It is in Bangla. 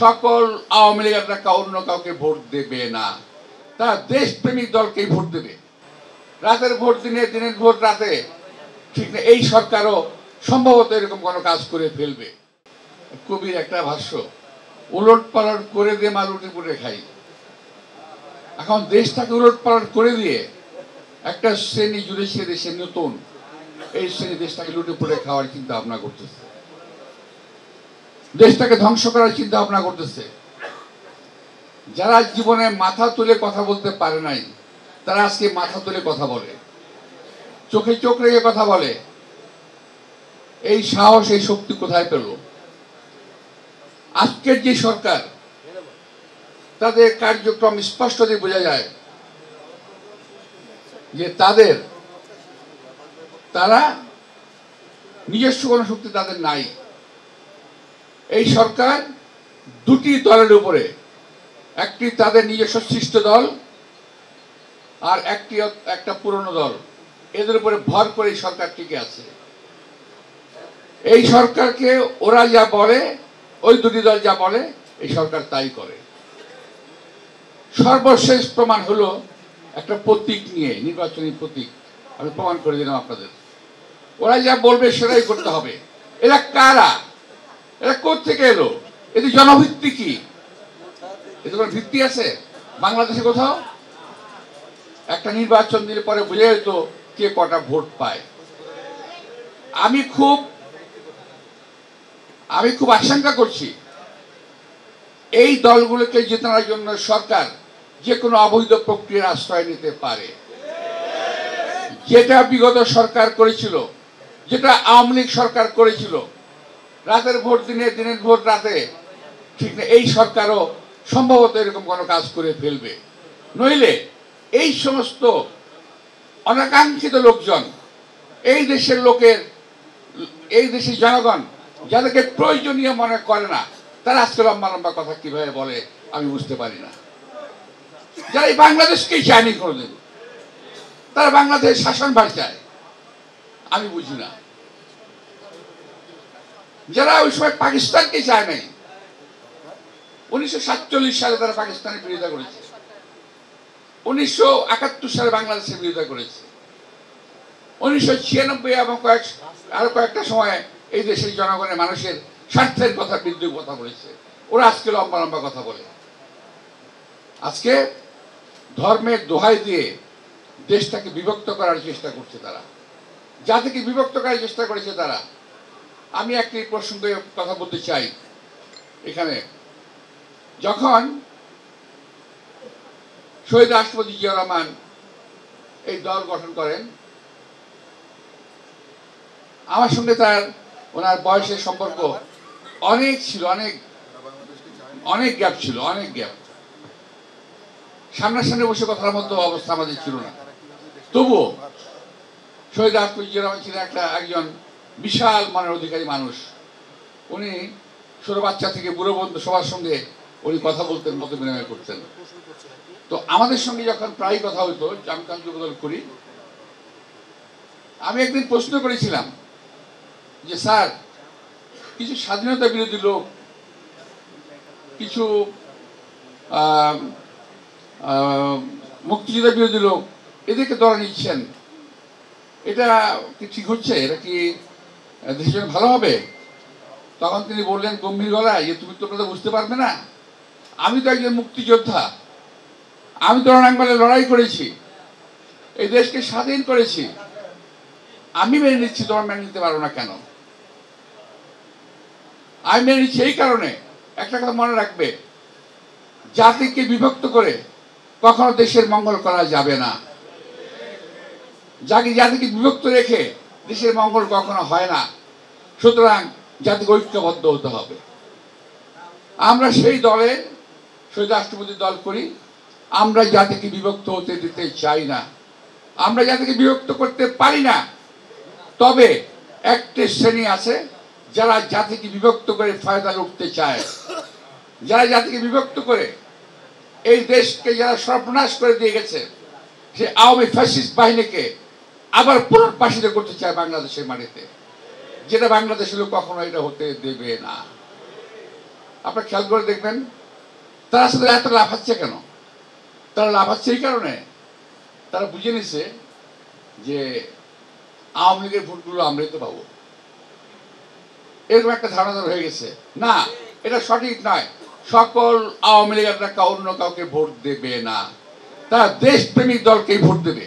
সকল আওয়ামী লীগেরা অন্য কাউকে ভোট দেবে না, তারা দেশপ্রেমিক দলকেই ভোট দেবে। রাতের ভোট দিনের ভোট রাতে, ঠিক না? এই সরকারও সম্ভবত এরকম কোনো কাজ করে ফেলবে। কবির একটা ভাষ্য, উলট পালট করে দিয়ে মা লুটে পুটে খাই। এখন দেশটাকে উলট পালট করে দিয়ে একটা শ্রেণী জুড়েছে দেশে নতুন, এই শ্রেণী দেশটাকে লুটে পুটে খাওয়ার চিন্তা ভাবনা করতেছে, দেশটাকে ধ্বংস করার চিন্তা ভাবনা করতেছে। যারা জীবনে মাথা তুলে কথা বলতে পারে নাই, তারা আজকে মাথা তুলে কথা বলে, চোখে চোখ রেখে কথা বলে। এই সাহস, এই শক্তি কোথায় পেল? আজকের যে সরকার, তাদের কার্যক্রম স্পষ্টতই বোঝা যায় যে তারা নিজস্ব কোনো শক্তি তাদের নাই। এই সরকার দুটি দলের উপরে, একটি তাদের নিজস্ব সৃষ্ট দল আর একটা পুরনো দল, এদের উপরে ভর করে এই সরকার টিকে আছে। এই সরকারকে ওরা যা বলে, ওই দুটি দল যা বলে, এই সরকার তাই করে। সর্বশেষ প্রমাণ হলো একটা প্রতীক নিয়ে, নির্বাচনী প্রতীক। আমি প্রমাণ করে দিলাম আপনাদের। ওরা যা বলবে সেটাই করতে হবে। এরা কারা? এরা কোত্থেকে এলো? এদের জনভিত্তি কি? এদের কোনো ভিত্তি আছে বাংলাদেশে কোথাও? একটা নির্বাচন দিলে পরে বুঝে যেত কে কটা ভোট পায়। আমি খুব আশঙ্কা করছি এই দলগুলোকে জেতানোর জন্য সরকার যে কোনো অবৈধ প্রক্রিয়ার আশ্রয় নিতে পারে। যেটা বিগত সরকার করেছিল, যেটা আওয়ামী লীগ সরকার করেছিল, রাতের ভোট দিনের ভোট রাতে, ঠিক না? এই সরকারও সম্ভবত এরকম কোনো কাজ করে ফেলবে। নইলে এই সমস্ত অনাকাঙ্ক্ষিত লোকজন, এই দেশের জনগণ যাদেরকে প্রয়োজনীয় মনে করে না, তারা আজকে লম্বা লম্বা কথা কিভাবে বলে আমি বুঝতে পারি না। যারা এই বাংলাদেশকেই চায়নি কোনোদিন, তারা বাংলাদেশের শাসনভার চায়, আমি বুঝি না। যারা ওই সময় পাকিস্তানকে চায় নাই, 1947 সালে তারা পাকিস্তানের বিরোধিতা করেছে, 1971 সালে বাংলাদেশের বিরোধিতা করেছে, 1996 এবং আরো কয়েকটা সময় এই দেশের জনগণের মানুষের স্বার্থের বিরুদ্ধে কথা বলেছে। ওরা আজকে লম্বা লম্বা কথা বলে। আজকে ধর্মের দোহাই দিয়ে দেশটাকে বিভক্ত করার চেষ্টা করছে তারা, জাতিকে বিভক্ত করার চেষ্টা করেছে তারা। আমি একটি প্রসঙ্গে কথা বলতে চাই এখানে। যখন শহীদ রাষ্ট্রপতি জিয়া রহমান এই দল গঠন করেন, আমার সঙ্গে ওনার বয়সের সম্পর্ক অনেক ছিল, অনেক গ্যাপ ছিল, অনেক গ্যাপ। সামনাসামনি বসে কথার মতো অবস্থা আমাদের ছিল না। তবুও শহীদ রাষ্ট্রপতি জিয়া রহমান ছিলেন একজন বিশাল মনের অধিকারী মানুষ। উনি ছোট বাচ্চা থেকে বুড়ো পর্যন্ত সবার সঙ্গে উনি কথা বলতেন, মত বিনিময় করতেন। তো আমাদের সঙ্গে যখন প্রায় কথা হতো, আমি তখন যুবদল করি, আমি একদিন প্রশ্ন করেছিলাম যে স্যার, কিছু স্বাধীনতা বিরোধী লোক, কিছু মুক্তিযুদ্ধ বিরোধী লোক, এদেরকে দলে নিচ্ছেন, এটা কি ঠিক হচ্ছে? এটা কি দেশের জন্য ভালো হবে? তখন তিনি বললেন গম্ভীর গলায় যে তুমি তো বুঝতে পারবে না, আমি তো একজন মুক্তিযোদ্ধা, আমি তো রণাঙ্গনে লড়াই করেছি, এই দেশকে স্বাধীন করেছি, আমি মেনে নিচ্ছি, তোমার মেনে নিতে পারো না কেন? আমি মেনে নিচ্ছি এই কারণে, একটা কথা মনে রাখবে, জাতিকে বিভক্ত করে কখনো দেশের মঙ্গল করা যাবে না। জাতিকে বিভক্ত রেখে দেশের মঙ্গল কখনো হয় না। সুতরাং জাতিকে ঐক্যবদ্ধ হতে হবে। আমরা সেই দলে শহীদ রাষ্ট্রপতি দল করি। আমরা জাতিকে বিভক্ত হতে দিতে চাই না, আমরা জাতিকে বিভক্ত করতে পারি না। তবে একটি শ্রেণী আছে যারা জাতিকে বিভক্ত করে ফায়দা লুটতে চায়, যারা জাতিকে বিভক্ত করে এই দেশকে যারা সর্বনাশ করে দিয়ে গেছে, সে আওয়ামী ফ্যাসিস্ট বাহিনীকে আবার পুনর্বাসিত করতে চায় বাংলাদেশের মাটিতে, যেটা বাংলাদেশের লোক কখনো এটা হতে দেবে না। আপনারা খেয়াল করে দেখবেন তারা আসলে এত লাফাচ্ছে কেন? তারা লাফাচ্ছে এই কারণে তারা বুঝে নিছে যে আওয়ামী লীগের ভোটগুলো আমরাই তো পাবো, এরকম একটা ধারণা হয়ে গেছে। না, এটা সঠিক নয়। সকল আওয়ামী লীগের অন্য কাউকে ভোট দেবে না, তারা দেশপ্রেমিক দলকেই ভোট দেবে।